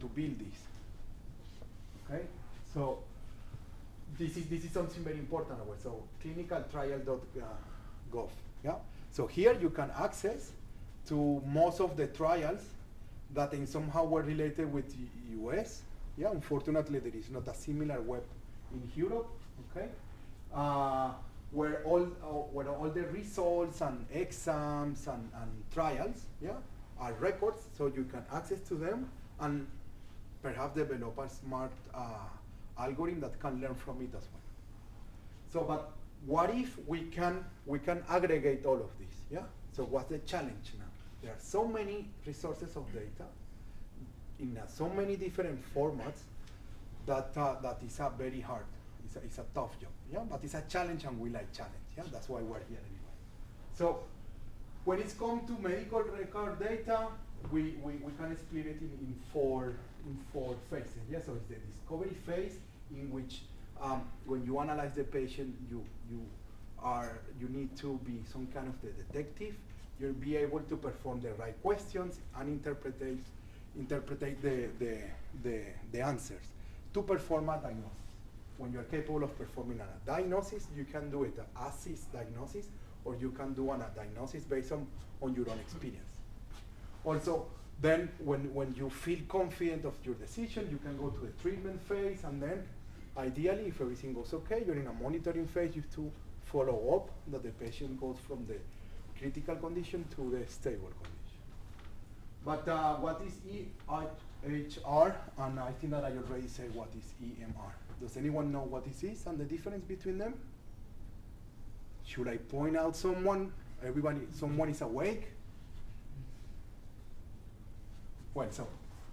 to build this. Okay, so this is something very important. So clinicaltrial.gov. Yeah. So here you can access to most of the trials that in somehow were related with US. Yeah. Unfortunately, there is not a similar web in Europe. Okay. Where all the results and exams and trials, yeah, are records, so you can access to them and perhaps develop a smart algorithm that can learn from it as well. So, but what if we can aggregate all of this? Yeah. So, what's the challenge now? There are so many resources of data in so many different formats that is a very hard. It's a tough job. Yeah, but it's a challenge, and we like challenge. Yeah, that's why we're here anyway. So, when it's come to medical record data, we can split it in four phases. Yeah, so it's the discovery phase, in which when you analyze the patient, you need to be some kind of the detective. You'll be able to perform the right questions and interpret the answers to perform a diagnosis. When you're capable of performing a diagnosis, you can do it an assist diagnosis, or you can do a diagnosis based on your own experience. Also, then when you feel confident of your decision, you can go to the treatment phase, and then ideally, if everything goes okay, you're in a monitoring phase. You have to follow up that the patient goes from the critical condition to the stable condition. But what is EHR? And I think that I already said what is EMR. Does anyone know what this is and the difference between them? Should I point out someone? Someone is awake? Well, so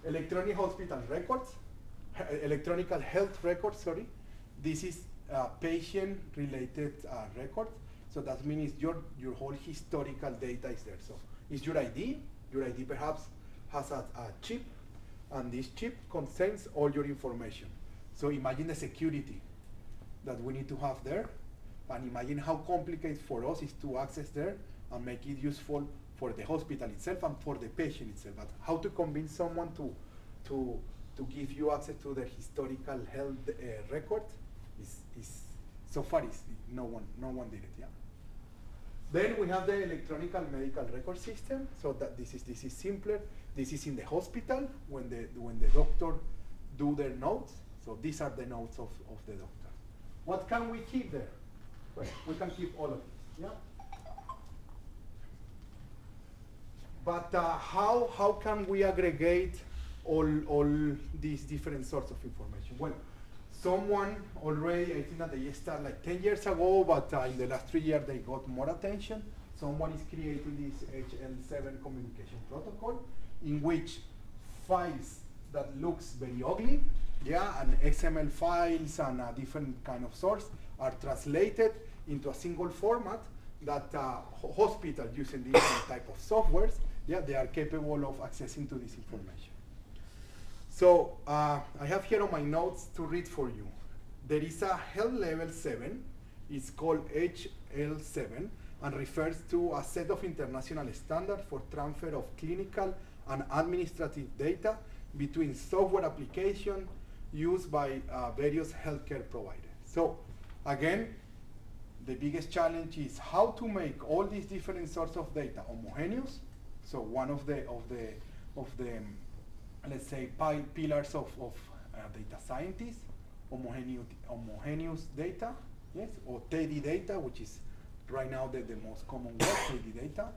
electronic hospital records, electronic health records, sorry. This is patient-related records. So that means your whole historical data is there. So it's your ID. Your ID perhaps has a chip, and this chip contains all your information. So imagine the security that we need to have there, and imagine how complicated for us is to access there and make it useful for the hospital itself and for the patient itself. But how to convince someone to give you access to their historical health record is so far no one did it. Yeah. Then we have the electronic medical record system. So that this is simpler. This is in the hospital when the doctor do their notes. So these are the notes of the doctor. What can we keep there? Well, we can keep all of it. Yeah. But how can we aggregate all these different sorts of information? Well, someone already, I think that they started like 10 years ago, but in the last 3 years they got more attention. Someone is creating this HL7 communication protocol, in which files that looks very ugly, yeah, and XML files and a different kind of source are translated into a single format that hospitals using different type of softwares, yeah, they are capable of accessing to this information. So I have here on my notes to read for you. There is a health level 7. It's called HL7 and refers to a set of international standards for transfer of clinical and administrative data between software applications used by various healthcare providers. So again, the biggest challenge is how to make all these different sorts of data homogeneous. So one of the let's say pillars of data scientists, homogeneous data, yes, or TEDI data, which is right now the most common word, TEDI data,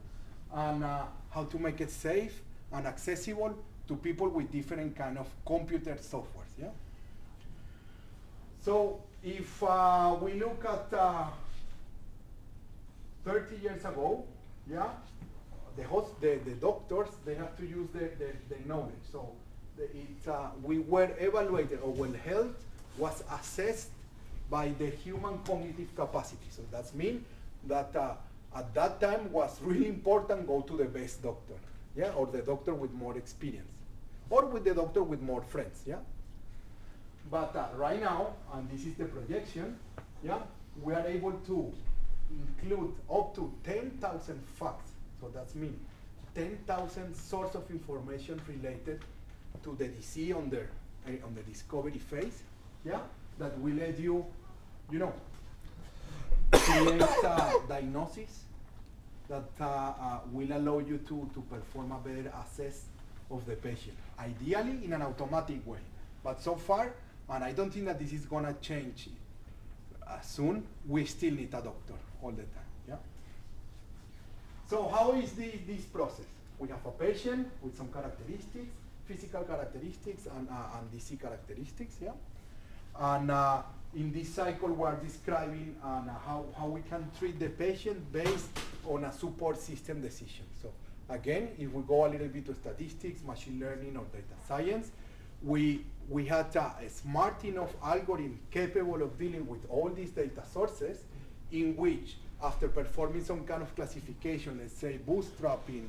and how to make it safe and accessible to people with different kind of computer softwares. Yeah. So if we look at 30 years ago, yeah, the doctors, they have to use the knowledge. So we were evaluated, or well, health was assessed by the human cognitive capacity. So that means that at that time was really important go to the best doctor, yeah, or the doctor with more experience, or with the doctor with more friends, yeah. But right now, and this is the projection, yeah, we are able to include up to 10,000 facts. So that means 10,000 sources of information related to the DC on the discovery phase, yeah, that will let you, you know, create diagnosis that will allow you to perform a better assess of the patient, ideally in an automatic way. But so far, and I don't think that this is gonna change soon, we still need a doctor all the time, yeah? So how is this process? We have a patient with some characteristics, physical characteristics and DC characteristics, yeah? And in this cycle, we're describing how we can treat the patient based on a support system decision. So again, if we go a little bit to statistics, machine learning, or data science, we had a smart enough algorithm capable of dealing with all these data sources, in which, after performing some kind of classification, let's say bootstrapping,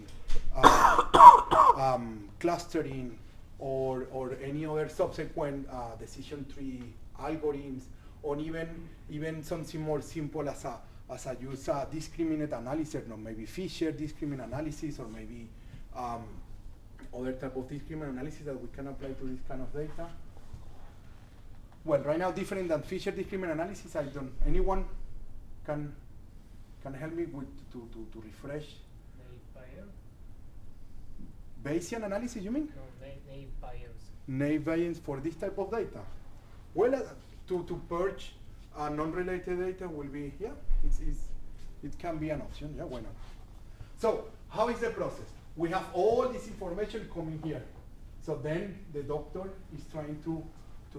clustering, or any other subsequent decision tree algorithms, or even something more simple as I use discriminant analysis, no, maybe Fisher discriminant analysis, or maybe other type of discriminant analysis that we can apply to this kind of data. Well, right now, different than Fisher discriminant analysis, anyone can help me with to refresh? Bayesian analysis, you mean? No, naive Bayes. Naive Bayes for this type of data. Well, to purge non-related data will be, yeah, it can be an option, yeah, why not? So, how is the process? We have all this information coming here. So then the doctor is trying to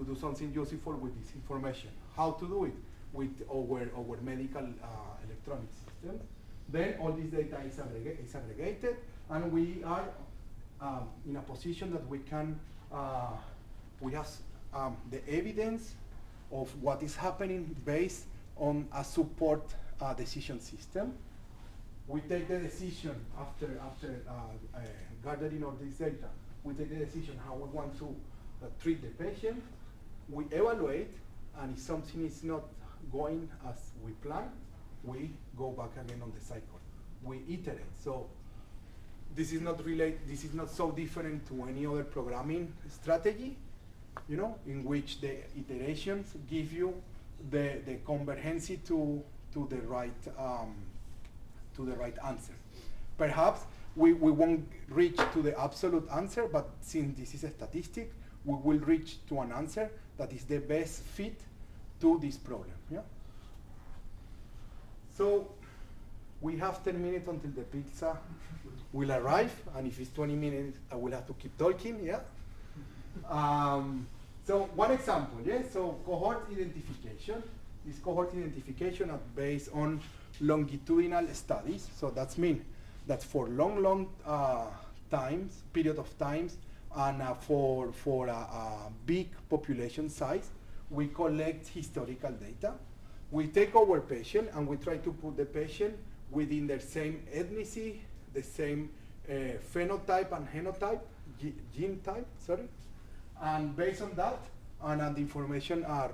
do something useful with this information. How to do it? With our medical electronic system. Then all this data is aggregated, and we are in a position that we can, we have the evidence of what is happening based on a support decision system. We take the decision after gathering all this data. We take the decision how we want to treat the patient. We evaluate, and if something is not going as we plan, we go back again on the cycle. We iterate. So this is not so different to any other programming strategy, you know, in which the iterations give you the convergence to the right answer. Perhaps we won't reach to the absolute answer, but since this is a statistic, we will reach to an answer that is the best fit to this problem. Yeah. So we have 10 minutes until the pizza will arrive, and if it's 20 minutes, I will have to keep talking. Yeah. So one example, yeah. So cohort identification. This cohort identification are based on longitudinal studies. So that's mean that for long period of times, and for a big population size, we collect historical data. We take our patient and we try to put the patient within the same ethnicity, the same phenotype and genotype, gene type, sorry. And based on that, and the information are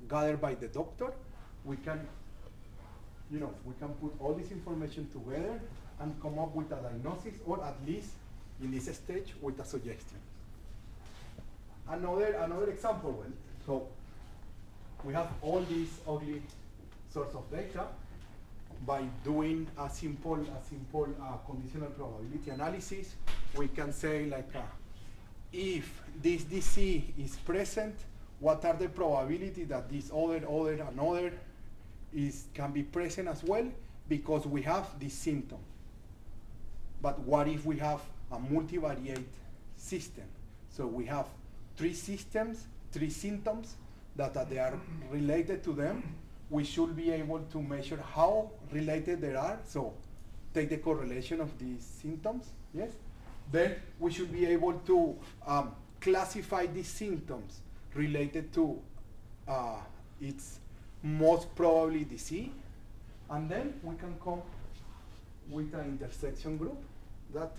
gathered by the doctor, we can, we can put all this information together and come up with a diagnosis, or at least in this stage with a suggestion. Another example, well, so we have all these ugly source of data. By doing a simple conditional probability analysis, we can say like, if this DC is present, what are the probability that this other can be present as well, because we have this symptom. But what if we have a multivariate system? So we have three systems, three symptoms that they are related to them. We should be able to measure how related they are. So take the correlation of these symptoms, yes? Then we should be able to classify these symptoms related to its most probably DC. And then we can come with an intersection group that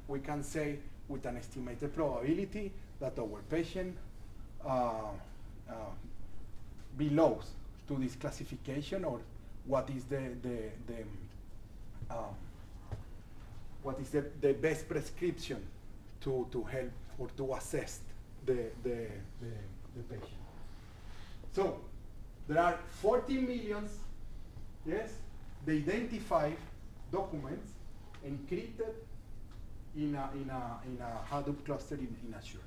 we can say with an estimated probability that our patient belongs to this classification, or what is what is the best prescription to help or to assess the patient. So there are 40 million, yes, the identified documents encrypted in a Hadoop cluster in Azure.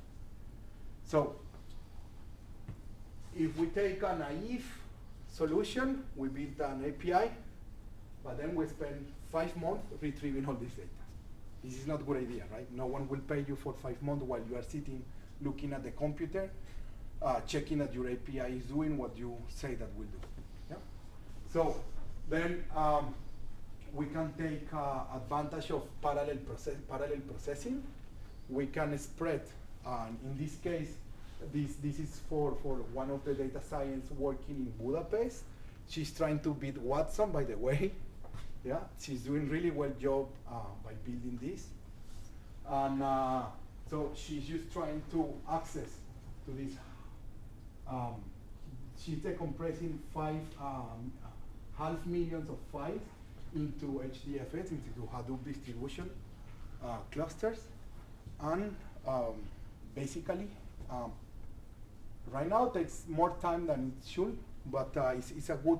So if we take a naive solution, we build an API, but then we spend 5 months retrieving all this data. This is not a good idea, right? No one will pay you for 5 months while you are sitting looking at the computer, checking that your API is doing what you say that will do. Yeah? So then we can take advantage of parallel processing. We can spread, in this case, this is for one of the data science working in Budapest. She's trying to beat Watson, by the way. Yeah, she's doing really well job by building this. And so she's just trying to access to this. She's decompressing 500,000 of files into HDFS, into Hadoop distribution clusters. And basically, right now it takes more time than it should, but it's a good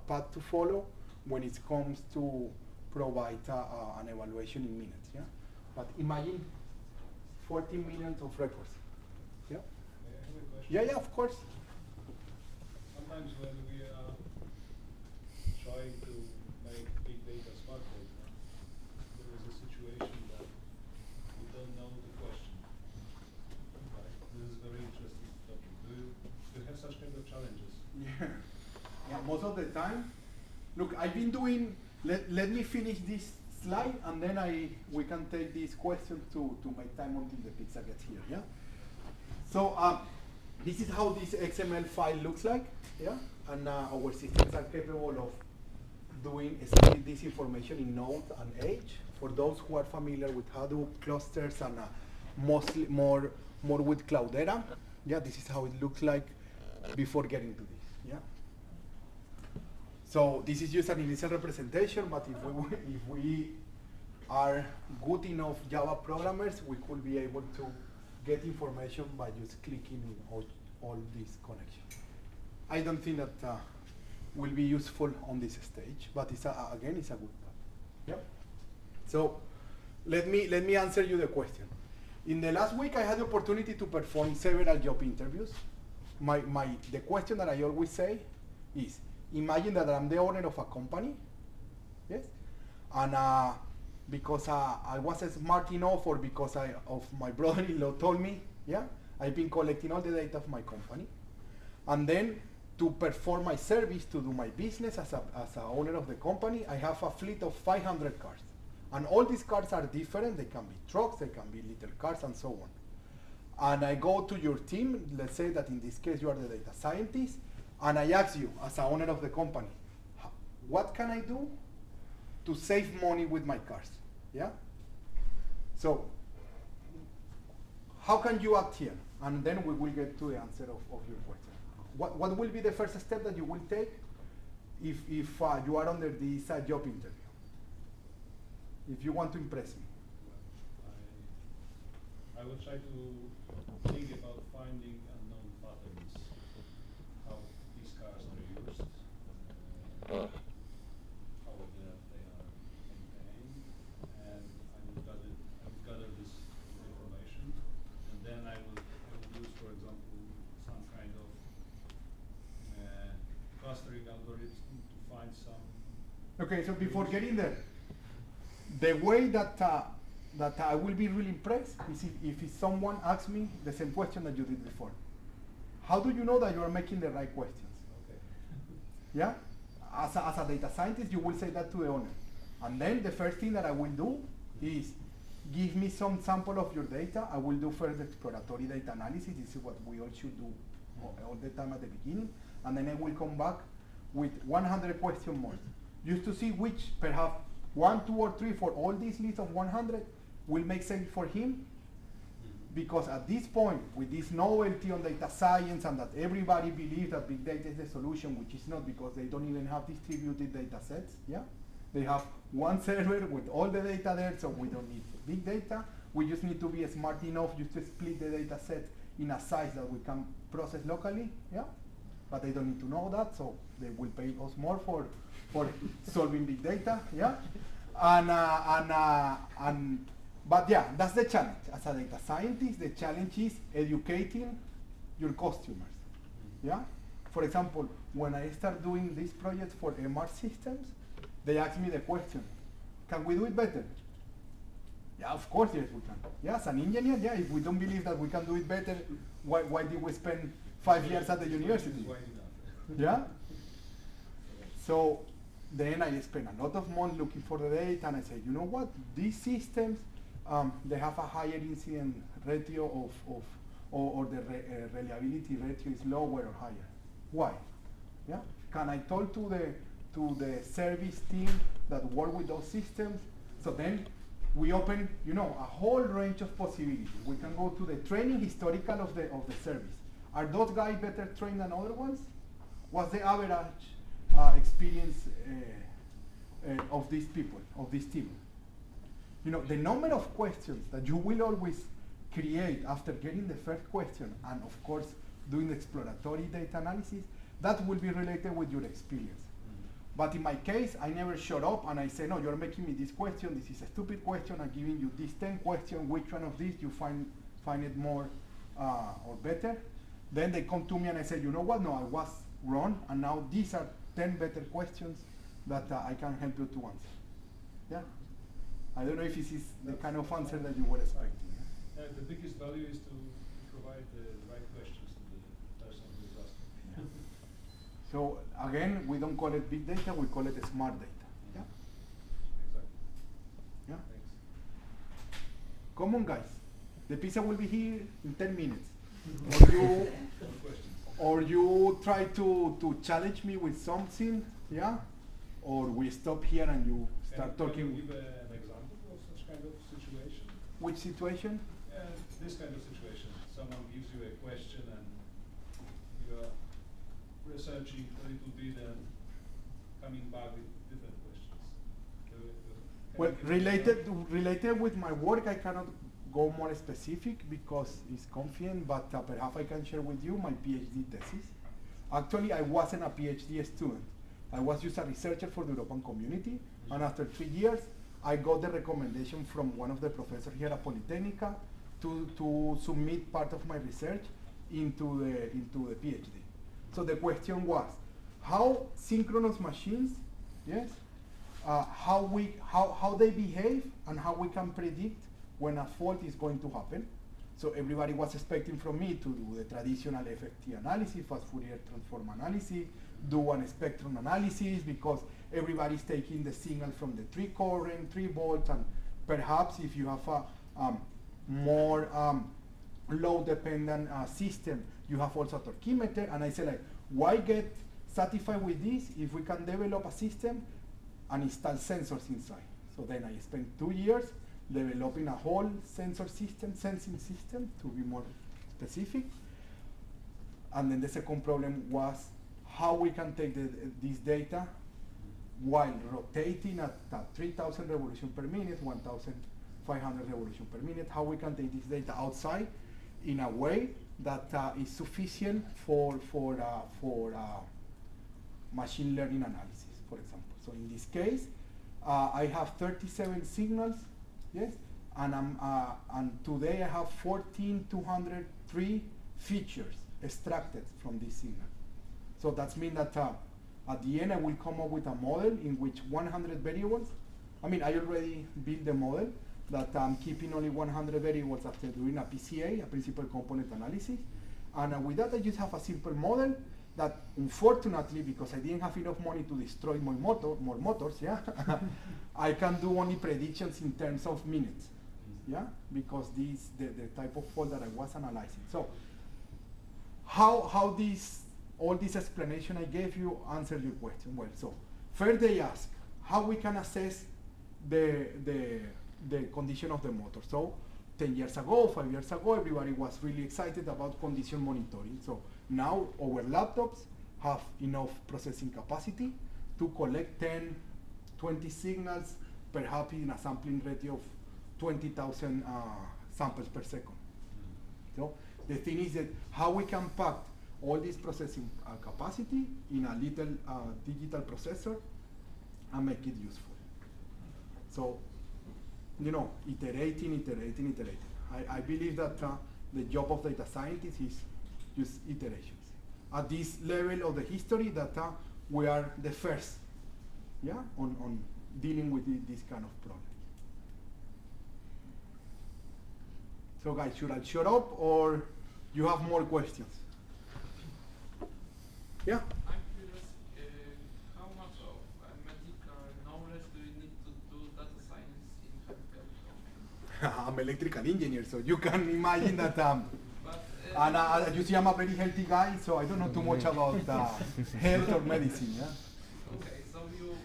path to follow when it comes to provide an evaluation in minutes. Yeah? But imagine 40 million of records. Yeah? Yeah, of course. Sometimes when we are trying to make big data smart data, there is a situation that we don't know the question. Right? This is very interesting topic. Do you have such kind of challenges? Yeah, most of the time. Look, I've been doing, let me finish this slide and then we can take these questions to make time until the pizza gets here, yeah? So this is how this XML file looks like, yeah? And our systems are capable of doing split this information in node and edge. For those who are familiar with Hadoop clusters and mostly more with Cloudera, yeah, this is how it looks like before getting to this, yeah? So this is just an initial representation, but if we are good enough Java programmers, we could be able to get information by just clicking in all these connections. I don't think that will be useful on this stage, but it's again, it's a good part. Yep. So let me answer you the question. In the last week, I had the opportunity to perform several job interviews. The question that I always say is, imagine that I'm the owner of a company, yes, and because I wasn't smart enough, or because of my brother-in-law told me, yeah, I've been collecting all the data of my company, and then to perform my service, to do my business as a owner of the company, I have a fleet of 500 cars, and all these cars are different. They can be trucks, they can be little cars, and so on. And I go to your team. Let's say that in this case you are the data scientist. And I ask you, as a owner of the company, what can I do to save money with my cars? Yeah? So, how can you act here? And then we will get to the answer of your question. What will be the first step that you will take if you are under this job interview? If you want to impress me. I will try to think about finding unknown patterns. How these cars are used, how they are maintained, and I will gather this information, and then I will use, for example, some kind of clustering algorithm to find some. Okay, so before getting there, the way that I will be really impressed is if someone asks me the same question that you did before. How do you know that you are making the right questions? Okay. Yeah? As a data scientist, you will say that to the owner. And then the first thing that I will do is give me some sample of your data. I will do first exploratory data analysis. This is what we all should do all the time at the beginning. And then I will come back with 100 question more, just to see which, perhaps 1, 2, or 3 for all this list of 100 will make sense for him. Because at this point, with this novelty on data science and that everybody believes that big data is the solution, which is not, because they don't even have distributed data sets, yeah? They have one server with all the data there, so we don't need big data. We just need to be smart enough just to split the data set in a size that we can process locally, yeah? But they don't need to know that, so they will pay us more for solving big data, yeah? But yeah, that's the challenge. As a data scientist, the challenge is educating your customers, yeah? For example, when I start doing these projects for MR systems, they ask me the question, can we do it better? Yeah, of course, yes, we can. Yeah, as an engineer, yeah, if we don't believe that we can do it better, why did we spend 5 years at the university? Yeah? So then I spend a lot of money looking for the data, and I say, you know what, these systems, they have a higher incident ratio or the reliability ratio is lower or higher. Why? Yeah? Can I talk to the service team that work with those systems? So then we open, you know, a whole range of possibilities. We can go to the training historical of the service. Are those guys better trained than other ones? What's the average experience of these people, of this team? You know, the number of questions that you will always create after getting the first question, and of course doing exploratory data analysis, that will be related with your experience. But in my case, I never shut up and I say, no, you're making me this question, this is a stupid question, I'm giving you these 10 questions, which one of these you find it more or better? Then they come to me and I say, you know what, no, I was wrong, and now these are 10 better questions that I can help you to answer. Yeah? I don't know if this is the kind of answer that you were expecting. The biggest value is to provide the right questions to the person who is asking. So again, we don't call it big data, we call it smart data. Yeah? Exactly. Yeah? Thanks. Come on, guys. The pizza will be here in 10 minutes. Or you try to challenge me with something, yeah? Or we stop here and you start talking. Can you give an example of such kind of situation? Which situation? This kind of situation. Someone gives you a question and you are researching a little bit and coming back with different questions. Well, related with my work, I cannot go more specific because it's confident, but perhaps I can share with you my PhD thesis. Actually, I wasn't a PhD student. I was just a researcher for the European community, and after 3 years, I got the recommendation from one of the professors here at Polytechnica to submit part of my research into the PhD. So the question was, how synchronous machines, yes, how they behave and how we can predict when a fault is going to happen. So everybody was expecting from me to do the traditional FFT analysis, fast Fourier transform analysis, do one spectrum analysis, because everybody's taking the signal from the 3 current, 3 volts, and perhaps if you have a more load-dependent system, you have also a torquemeter. And I say, like, why get satisfied with this if we can develop a system and install sensors inside? So then I spent 2 years developing a whole sensor system, sensing system, to be more specific. And then the second problem was how we can take this data while rotating at 3,000 revolutions per minute, 1,500 revolutions per minute, how we can take this data outside in a way that is sufficient for machine learning analysis, for example. So in this case, I have 37 signals, yes, and today I have 14,203 features extracted from this signal. So that means that at the end I will come up with a model in which 100 variables, I mean, I already built the model that I'm keeping only 100 variables after doing a PCA, a principal component analysis. And with that I just have a simple model that, unfortunately, because I didn't have enough money to destroy more motors, yeah, I can do only predictions in terms of minutes, yeah, because this the type of fault that I was analyzing. So how all this explanation I gave you answered your question? Well, so first they ask how we can assess the condition of the motor. So 10 years ago, 5 years ago, everybody was really excited about condition monitoring. So now our laptops have enough processing capacity to collect 10 20 signals, perhaps in a sampling rate of 20,000 samples per second. So the thing is that how we can pack all this processing capacity in a little digital processor and make it useful. So, you know, iterating. I believe that the job of data scientists is just iterations. At this level of the history, that we are the first, yeah, on dealing with this kind of problem. So guys, should I shut up or you have more questions? Yeah? I'm curious, how much of medical knowledge do you need to do data science in healthcare domain? I'm electrical engineer, so you can imagine that. But, And you see, I'm a very healthy guy, so I don't know too much about health or medicine. Yeah. okay, so you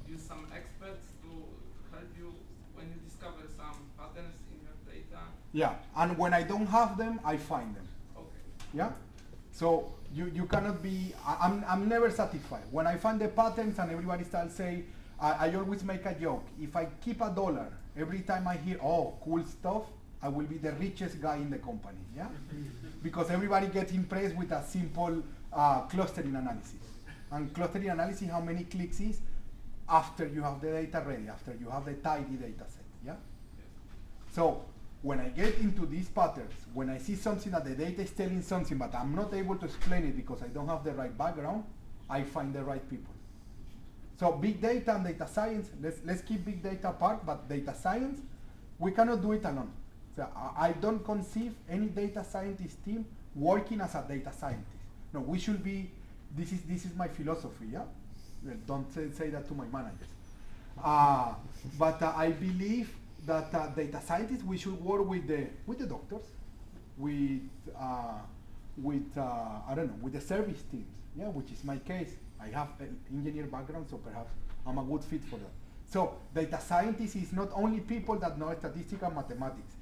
use some experts to help you when you discover some patterns in your data. Yeah, and when I don't have them, I find them. Okay. Yeah. So you cannot be. I'm never satisfied. When I find the patterns and everybody starts saying, I always make a joke. If I keep $1 every time I hear, oh, cool stuff, I will be the richest guy in the company, yeah? Because everybody gets impressed with a simple clustering analysis. And clustering analysis, how many clicks is after you have the data ready, after you have the tidy data set, yeah? So when I get into these patterns, when I see something that the data is telling something, but I'm not able to explain it because I don't have the right background, I find the right people. So big data and data science, let's keep big data apart, but data science, we cannot do it alone. So I don't conceive any data scientist team working as a data scientist. No, we should be, this is my philosophy, yeah? Well, don't say that to my managers. But I believe that data scientists, we should work with the doctors, with I don't know, with the service teams, yeah, which is my case. I have an engineer background, so perhaps I'm a good fit for that. So data scientists is not only people that know statistical mathematics.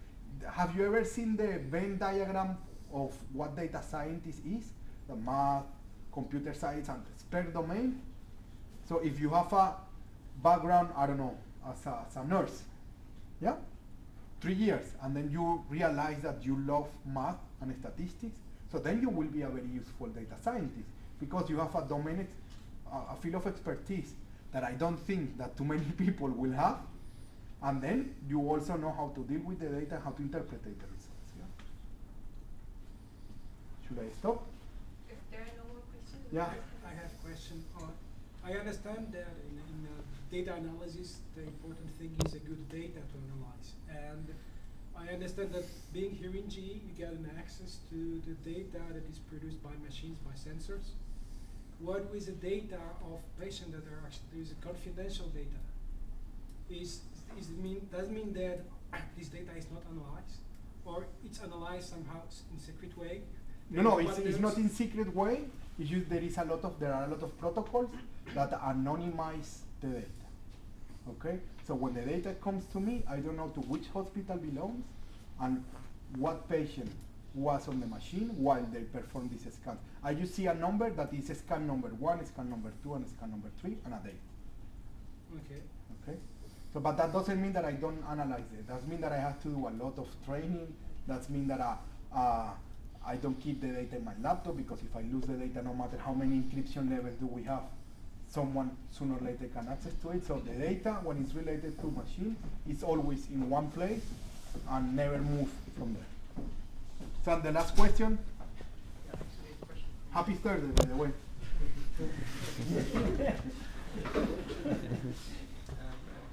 Have you ever seen the Venn diagram of what data scientist is? The math, computer science, and expert domain. So if you have a background, I don't know, as a nurse, yeah, 3 years, and then you realize that you love math and statistics, so then you will be a very useful data scientist because you have a domain, a field of expertise that I don't think that too many people will have, and then you also know how to deal with the data, how to interpret the results. Yeah. Should I stop? If there are no more questions? Yeah. I have a question. I understand that in data analysis, the important thing is a good data to analyze. And I understand that being here in GE, you get an access to the data that is produced by machines, by sensors. What with the data of patients that are actually, is confidential data? Does it mean that this data is not analyzed? Or it's analyzed somehow in secret way? No, it's not in secret way. It's just there are a lot of protocols that anonymize the data. Okay, so when the data comes to me, I don't know to which hospital belongs and what patient was on the machine while they perform this scan. I just see a number that is scan number 1, scan number 2, and scan number 3, and a date. Okay. Okay. So, but that doesn't mean that I don't analyze it. That means that I have to do a lot of training. That means that I don't keep the data in my laptop because if I lose the data, no matter how many encryption levels do we have, someone sooner or later can access to it. So the data, when it's related to machine, is always in one place and never move from there. So the last question. Happy Thursday, by the way.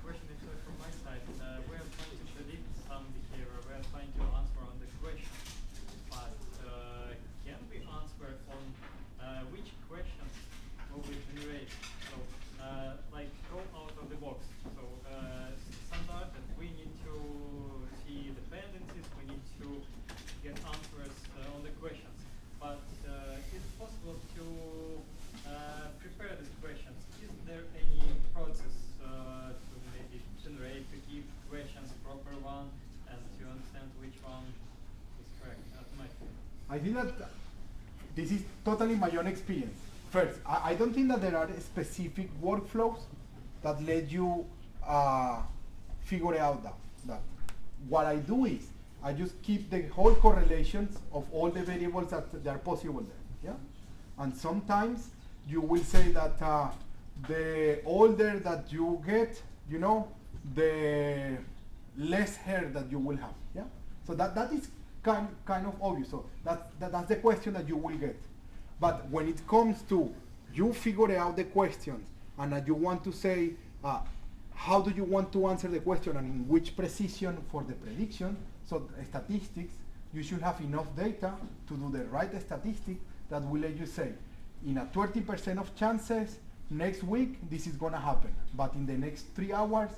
Question actually from my side. We are trying to predict some behavior. We are trying to answer on the question, but can we answer on which questions will we generate? So, like go out of the box. So, standard that we need to see dependencies. We need to get answers on the questions. But is it possible to prepare these questions? Is there any process to maybe generate, to give questions proper one, and to understand which one is correct? I think that this is totally my own experience. First, I don't think that there are specific workflows that let you figure out that. What I do is I just keep the whole correlations of all the variables that are possible there. Yeah, and sometimes you will say that the older that you get, you know, the less hair that you will have. Yeah, so that is kind of obvious. So that's the question that you will get. But when it comes to you figure out the questions and you want to say how do you want to answer the question and in which precision for the prediction, so statistics, you should have enough data to do the right statistic that will let you say, in a 20% of chances, next week this is going to happen. But in the next 3 hours,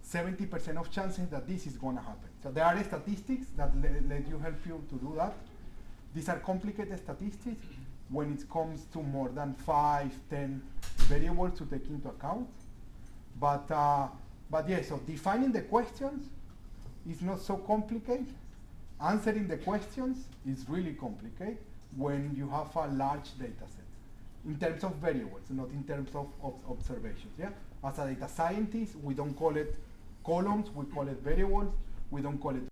70% of chances that this is going to happen. So there are statistics that let you help you to do that. These are complicated statistics when it comes to more than 5, 10 variables to take into account. But yeah, so defining the questions is not so complicated. Answering the questions is really complicated when you have a large data set. In terms of variables, not in terms of observations. Yeah? As a data scientist, we don't call it columns, we call it variables. We don't call it